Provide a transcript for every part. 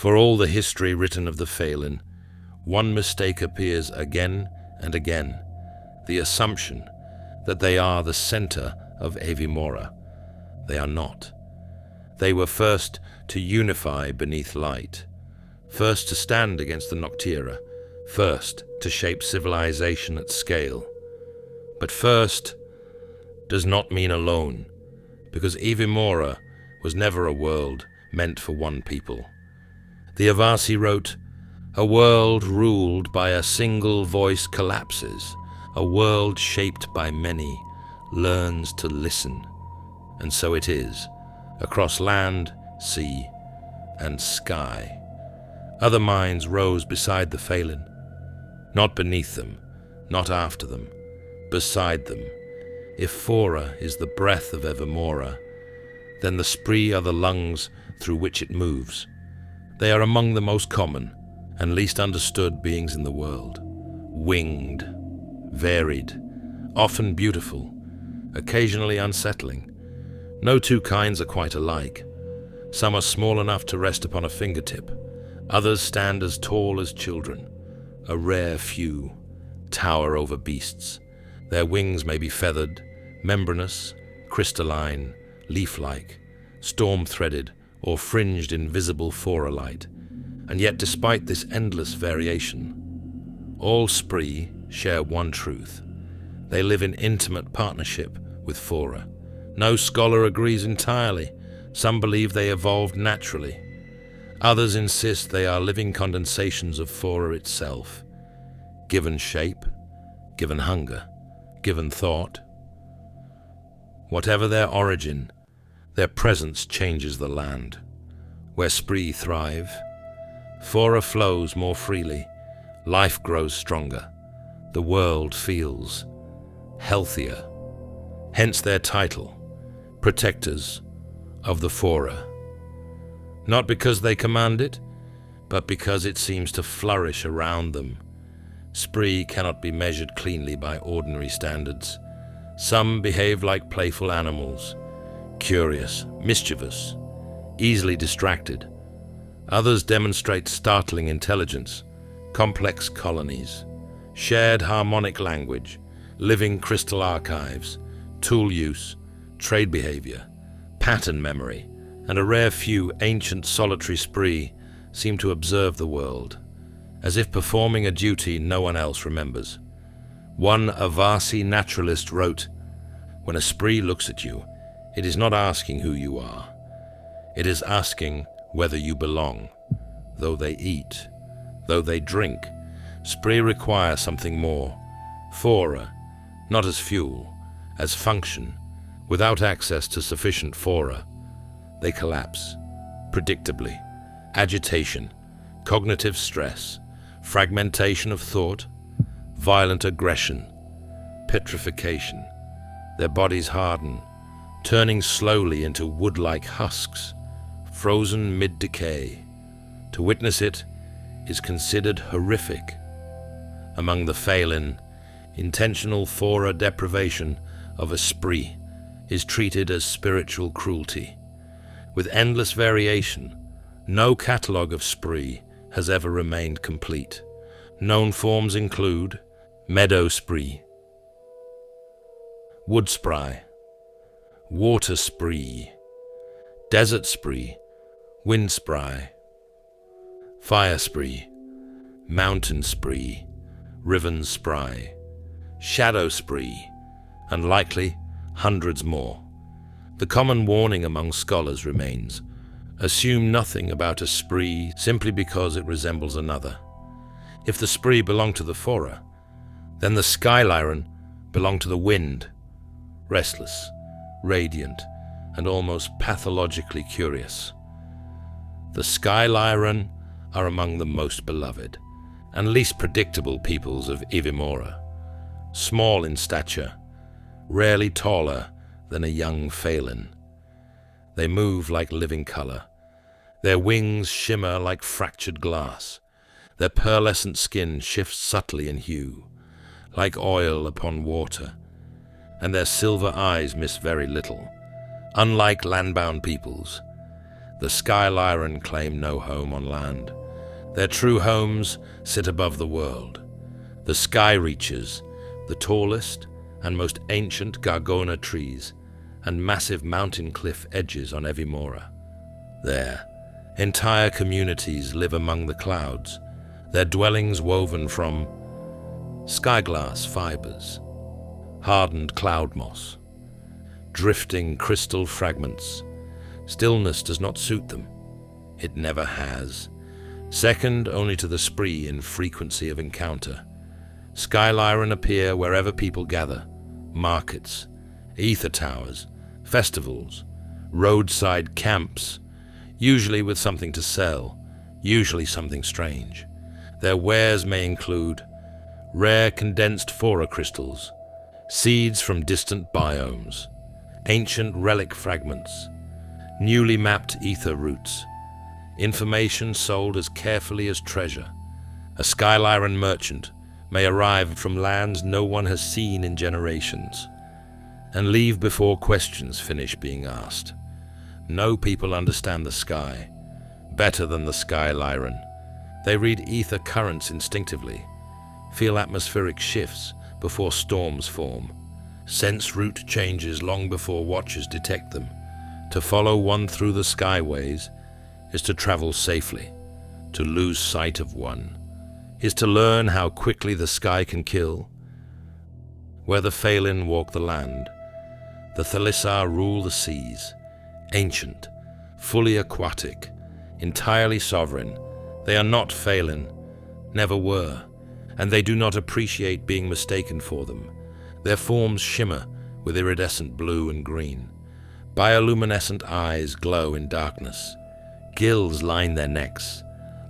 For all the history written of the Faelin, one mistake appears again and again, the assumption that they are the center of EVIMORA. They are not. They were first to unify beneath light, first to stand against the Noctera, first to shape civilization at scale. But first does not mean alone, because EVIMORA was never a world meant for one people. The Avasi wrote, "A world ruled by a single voice collapses. A world shaped by many learns to listen." And so it is, across land, sea, and sky. Other minds rose beside the Faelin, not beneath them, not after them, beside them. If Phora is the breath of EVIMORA, then the Spri are the lungs through which it moves. They are among the most common and least understood beings in the world. Winged, varied, often beautiful, occasionally unsettling. No two kinds are quite alike. Some are small enough to rest upon a fingertip. Others stand as tall as children. A rare few tower over beasts. Their wings may be feathered, membranous, crystalline, leaf-like, storm-threaded, or fringed in visible Phora light. And yet, despite this endless variation, all Spri share one truth. They live in intimate partnership with Phora. No scholar agrees entirely. Some believe they evolved naturally. Others insist they are living condensations of Phora itself, given shape, given hunger, given thought. Whatever their origin, their presence changes the land. Where Spri thrive, Phora flows more freely, life grows stronger, the world feels healthier. Hence their title, protectors of the Phora. Not because they command it, but because it seems to flourish around them. Spri cannot be measured cleanly by ordinary standards. Some behave like playful animals, curious, mischievous, easily distracted. Others demonstrate startling intelligence, complex colonies, shared harmonic language, living crystal archives, tool use, trade behavior, pattern memory, and a rare few ancient solitary Spri seem to observe the world, as if performing a duty no one else remembers. One Avasi naturalist wrote, "When a Spri looks at you, it is not asking who you are. It is asking whether you belong." Though they eat, though they drink, Spri require something more. Phora, not as fuel, as function. Without access to sufficient Phora, they collapse, predictably. Agitation, cognitive stress, fragmentation of thought, violent aggression, petrification. Their bodies harden, turning slowly into wood-like husks, frozen mid-decay. To witness it is considered horrific. Among the Faelin, intentional Phora deprivation of a Spri is treated as spiritual cruelty. With endless variation, no catalogue of Spri has ever remained complete. Known forms include meadow Spri, wood Spri, water Spri, desert Spri, wind Spri, fire Spri, mountain Spri, riven Spri, shadow Spri, and likely hundreds more. The common warning among scholars remains: assume nothing about a Spri simply because it resembles another. If the Spri belong to the Phora, then the skylyren belong to the wind, restless, radiant, and almost pathologically curious. The skylyren are among the most beloved and least predictable peoples of EVIMORA, small in stature, rarely taller than a young Faelin. They move like living color. Their wings shimmer like fractured glass. Their pearlescent skin shifts subtly in hue, like oil upon water, and their silver eyes miss very little. Unlike landbound peoples, The Skylyran claim no home on land. Their true homes sit above the world. The Sky Reaches, the tallest and most ancient Gargona trees and massive mountain cliff edges on EVIMORA. There, entire communities live among the clouds, their dwellings woven from skyglass fibers, hardened cloud moss, drifting crystal fragments. Stillness does not suit them. It never has. Second only to the Spri in frequency of encounter. Skylyran appear wherever people gather: markets, ether towers, festivals, roadside camps, usually with something to sell, usually something strange. Their wares may include rare condensed Phora crystals, seeds from distant biomes, ancient relic fragments, newly mapped ether routes, information sold as carefully as treasure. A Skylyran merchant may arrive from lands no one has seen in generations, and leave before questions finish being asked. No people understand the sky better than the Skylyran. They read ether currents instinctively, feel atmospheric shifts before storms form, sense route changes long before watchers detect them. To follow one through the skyways is to travel safely. To lose sight of one is to learn how quickly the sky can kill. Where the Faelin walk the land, the Thalisar rule the seas. Ancient, fully aquatic, entirely sovereign, they are not Faelin, never were, and they do not appreciate being mistaken for them. Their forms shimmer with iridescent blue and green. Bioluminescent eyes glow in darkness. Gills line their necks.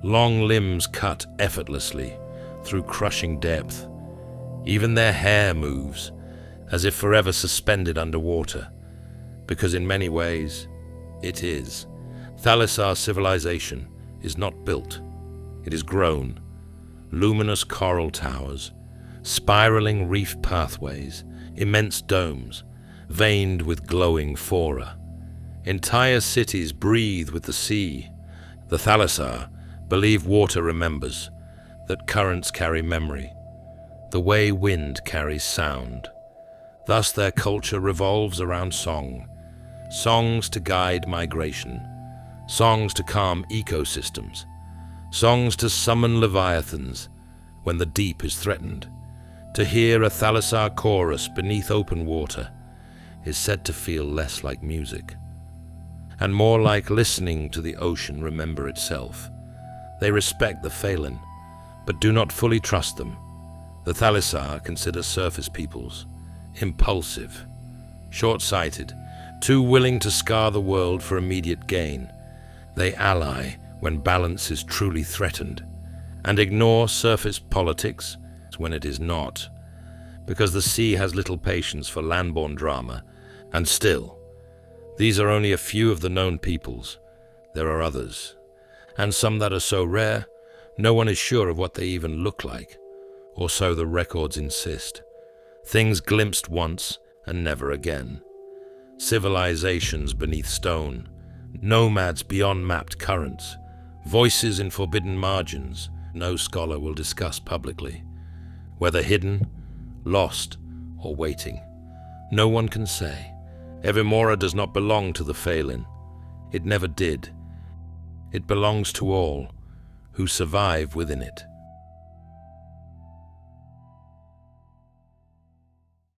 Long limbs cut effortlessly through crushing depth. Even their hair moves, as if forever suspended underwater, because in many ways, it is. Thalisar civilization is not built, it is grown. Luminous coral towers, spiraling reef pathways, immense domes, veined with glowing Phora. Entire cities breathe with the sea. The Thalisar believe water remembers, that currents carry memory, the way wind carries sound. Thus their culture revolves around song, songs to guide migration, songs to calm ecosystems, songs to summon leviathans when the deep is threatened. To hear a Thalisar chorus beneath open water is said to feel less like music, and more like listening to the ocean remember itself. They respect the Faelin, but do not fully trust them. The Thalisar consider surface peoples impulsive, short-sighted, too willing to scar the world for immediate gain. They ally when balance is truly threatened, and ignore surface politics when it is not, because the sea has little patience for landborne drama. And still, these are only a few of the known peoples. There are others, and some that are so rare, no one is sure of what they even look like, or so the records insist. Things glimpsed once and never again. Civilizations beneath stone, nomads beyond mapped currents, voices in forbidden margins no scholar will discuss publicly. Whether hidden, lost, or waiting, no one can say. EVIMORA does not belong to the Faelin. It never did. It belongs to all who survive within it.